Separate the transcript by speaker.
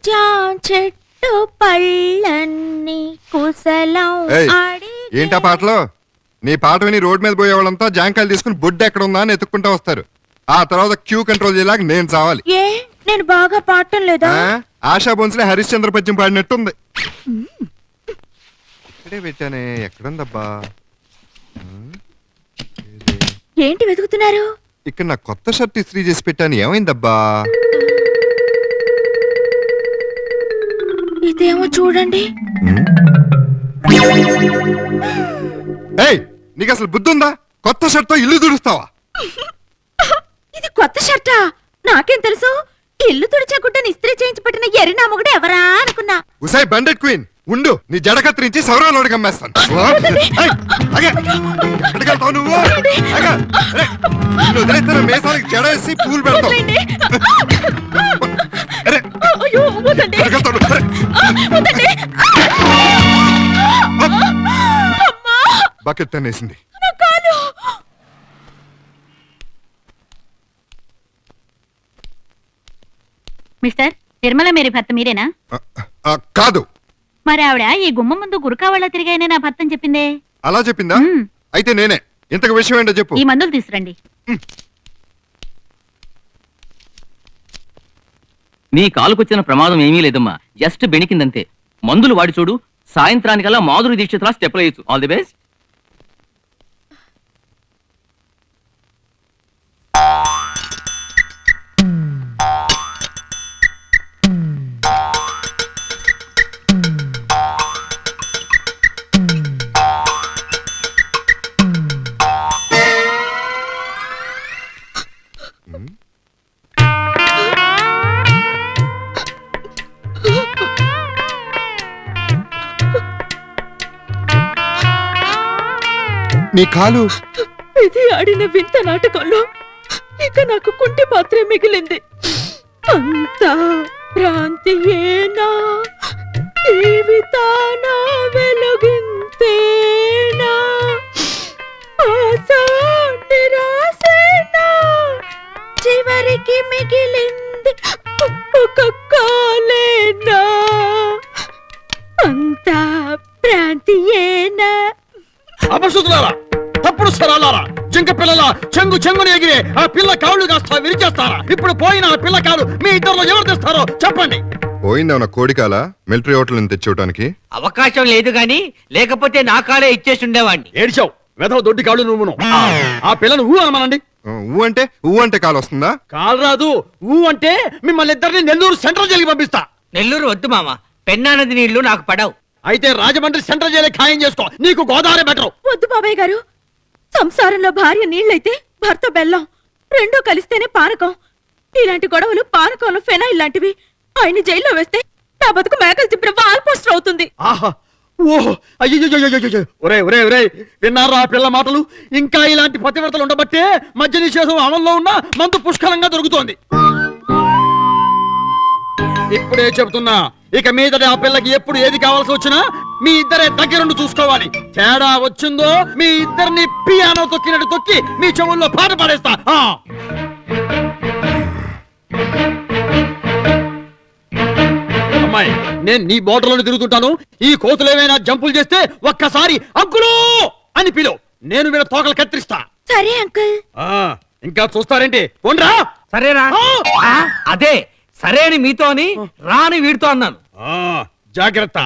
Speaker 1: చెట్టు పళ్ళన్ని కుశలం.
Speaker 2: ఏంటా పాటలో? నీ పాట విని రోడ్ మీద పోయే వాళ్ళంతా జాంకాయలు తీసుకుని బొడ్డు ఎక్కడ ఉందా అని ఎత్తుక్కుంటా వస్తారు. ఆ తర్వాత క్యూ కంట్రోల్ చేయలేక నేను చావాలి.
Speaker 1: ఏ నేను బాగా పాడటం లేదా?
Speaker 2: ఆశా బోన్స్లే హరిశ్చంద్ర పద్యం పాడినట్టుంది. ఇక్కడే పెట్టానే, ఎక్కడుందబ్బా?
Speaker 1: ఏంటి వెతుకుతున్నారు?
Speaker 2: ఇక్కడ నా కొత్త షర్ట్ ఇస్త్రీ చేసి పెట్టాను, ఏమైందబ్బా?
Speaker 1: ఇదేమో చూడండి.
Speaker 2: నీకు అసలు బుద్ధి ఉందా? కొత్త షర్ట్ తో ఇల్లు తుడుస్తావా?
Speaker 1: ఇది కొత్త షర్టా? నాకేం తెలుసు? ఇల్లు తుడిచే గుడ్డని ఇస్త్రీ చేయించి పెట్టిన ఎర్రి మొగుడు ఎవరా అనుకున్నా.
Speaker 2: ఉసాయ్ బండెడ్ క్వీన్, ఉండు నీ జడ కత్తిరించి సౌరాలోడికి అమ్మేస్తాను. నువ్వు వదిలేస్తాను, మేసాలకి జడ వేసి పూలు పెడతావు. బకెట్ తనేసింది.
Speaker 3: మిస్టర్ నిర్మల మేరీ భర్త మీరేనా?
Speaker 2: కాదు.
Speaker 3: మరి ఆవిడ ఈ గుమ్మ ముందు గురకావాళ్ళ తిరిగాయనే నా భర్తని చెప్పిందే.
Speaker 2: అలా చెప్పిందా? అయితే నేనే. ఇంతకు విషయం ఏంటో చెప్పు.
Speaker 3: ఈ మందులు తీసురండి.
Speaker 4: నీ కాలుకొచ్చిన ప్రమాదం ఏమీ లేదమ్మా, జస్ట్ బెణికిందంతే. మందులు వాడి చూడు, సాయంత్రానికల్లా మాధురి దీక్షితులా స్టెప్లు వేయచ్చు. All the best.
Speaker 2: నీ కాలు
Speaker 1: ఇది ఆడిన వింత నాటకంలో ఇక నాకు కుంటి పాత్రే మిగిలింది. అంతా భ్రాంతియేనా, జీవితానా వెలుగింతేనా, ఆశా నిరాశేనా, చివరికి మిగిలింది ఒక కాలేనా, అంతా భ్రాంతియేనా.
Speaker 5: అపశుద్ధులారా, తప్పుడు స్వరాలారా, జింక పిల్లల చెంగు చెంగుని ఎగిరే ఆ పిల్ల కాళ్ళు కాస్త విరిచేస్తారా? ఇప్పుడు పోయిన ఆ పిల్ల కాలు మీ ఇద్దరు ఎవరు తెస్తారో చెప్పండి.
Speaker 2: పోయిందా కోడికాల మిలిటరీ హోటల్ నుంచి తెచ్చుకోవడానికి?
Speaker 6: అవకాశం లేదు గాని, లేకపోతే నా కాలే ఇచ్చేసి ఉండేవాడిని.
Speaker 5: ఏడ్చావు వెధవ దొడ్డి కాళ్ళు నువ్వును. ఆ పిల్లను ఊ అనమనండి.
Speaker 2: ఊ అంటే కాలు వస్తుందా?
Speaker 5: కాలు రాదు. ఊ అంటే మిమ్మల్ని ఇద్దరిని నెల్లూరు సెంట్రల్ జైలుకి పంపిస్తా.
Speaker 6: నెల్లూరు వద్దు మామ, పెన్నా నది నీళ్లు నాకు పడవు.
Speaker 5: అయితే రాజమండ్రి సెంట్రల్ జైలు ఖాయం చేసుకో, నీకు గోదావరి బెటర్.
Speaker 1: వద్దు బాబాయ్ గారు, సంసారంలో భార్య నీళ్ళైతే భర్త బెల్లం, రెండూ కలిస్తేనే పానకం. ఇలాంటి గొడవలు పానకంలో ఫెనాయిల్ లాంటివి. ఆయన జైల్లో వేస్తే నా బతుకు మేకలు చింపిన వాల్ పోస్టర్ అవుతుంది.
Speaker 5: విన్నారా ఆ పిల్ల మాటలు? ఇంకా ఇలాంటి పతివ్రతలు ఉండబట్టే మద్య నిషేధం అమల్లో ఉన్న మందు పుష్కలంగా దొరుకుతోంది. ఇప్పుడే చెబుతున్నా, ఇక మీదట ఆ పిల్లకి ఎప్పుడు ఏది కావాల్సి వచ్చినా మీ ఇద్దరే దగ్గరుండి చూసుకోవాలి. తేడా వచ్చిందో మీ ఇద్దరిని పియానో తొక్కినట్టు తొక్కి మీ చెవుల్లో పాట పాడేస్తా. అమ్మాయి, నేను నీ బోర్డర్లోనే తిరుగుతుంటాను. ఈ కోతులు ఏమైనా జంపులు చేస్తే ఒక్కసారి అంకులు అని పిలు, నేను వీళ్ళ తోకలు కత్తిరిస్తా.
Speaker 1: సరే అంకుల్.
Speaker 5: ఇంకా చూస్తారేంటి? పోండ్రా.
Speaker 6: సరేనా? అదే సరే అని మీతో అని రాని వీడితో అన్నాను.
Speaker 5: జాగ్రత్త.